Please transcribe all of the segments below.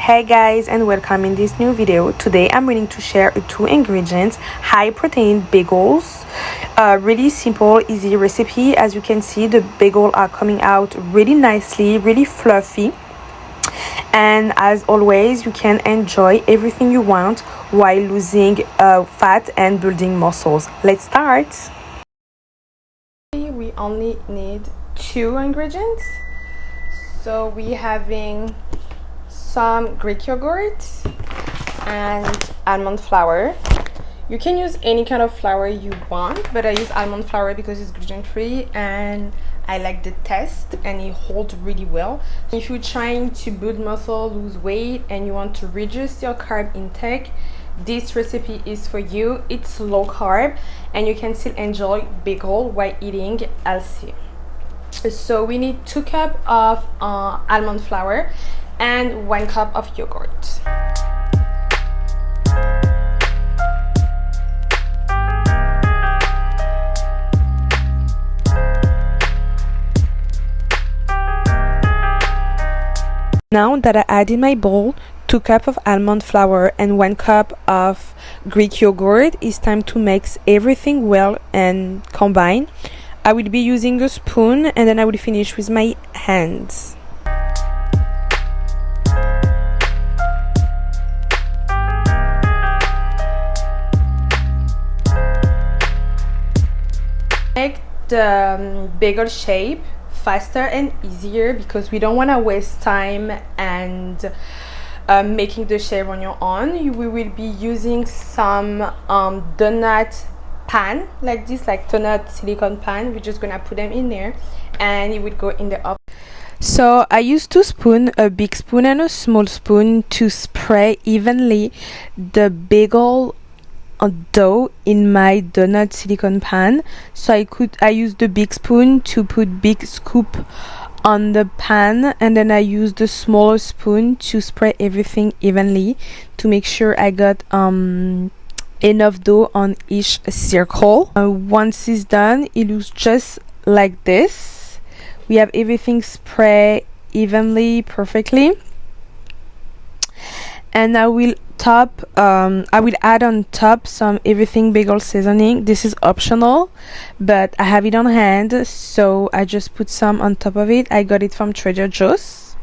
Hey guys, and welcome in this new video. Today I'm going to share 2 ingredients high protein bagels. Really simple, easy recipe. As you can see, the bagel are coming out really nicely, really fluffy, and as always you can enjoy everything you want while losing fat and building muscles. Let's start. We only need 2 ingredients. So we having some Greek yogurt and almond flour. You can use any kind of flour you want, but I use almond flour because it's gluten-free and I like the taste and it holds really well. If you're trying to build muscle, lose weight, and you want to reduce your carb intake, this recipe is for you. It's low carb and you can still enjoy bagel while eating healthy. So we need 2 cups of almond flour and 1 cup of yogurt. Now that I add in my bowl 2 cups of almond flour and 1 cup of Greek yogurt, it's time to mix everything well and combine. I will be using a spoon and then I will finish with my hands. Make the bagel shape faster and easier because we don't want to waste time and making the shape on your own. We will be using some donut pan like this, like donut silicone pan. We're just gonna put them in there and it will go in the oven. So I use 2 spoons, a big spoon and a small spoon, to spread evenly the bagel dough in my donut silicone pan. So I use the big spoon to put big scoop on the pan, and then I use the smaller spoon to spread everything evenly to make sure I got enough dough on each circle. Once it's done, it looks just like this. We have everything spread evenly, perfectly, and I will add on top some everything bagel seasoning. This is optional, but I have it on hand, so I just put some on top of it. I got it from Trader Joe's.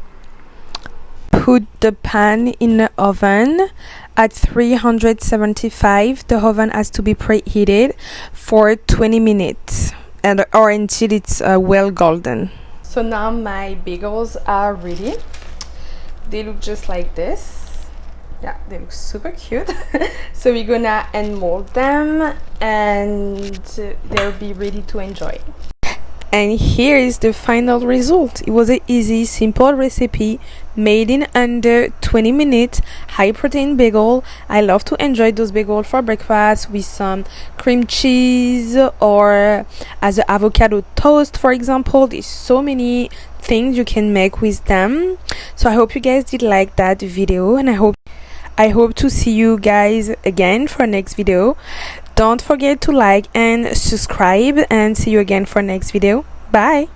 Put the pan in the oven at 375. The oven has to be preheated for 20 minutes or until it's well golden. So now my bagels are ready. They look just like this. Yeah, they look super cute. So we're gonna unmold them and they'll be ready to enjoy. And here is the final result. It was an easy, simple recipe made in under 20 minutes. High protein bagel. I love to enjoy those bagels for breakfast with some cream cheese or as an avocado toast, for example. There's so many things you can make with them. So I hope you guys did like that video, and I hope to see you guys again for next video. Don't forget to like and subscribe, and see you again for next video. Bye.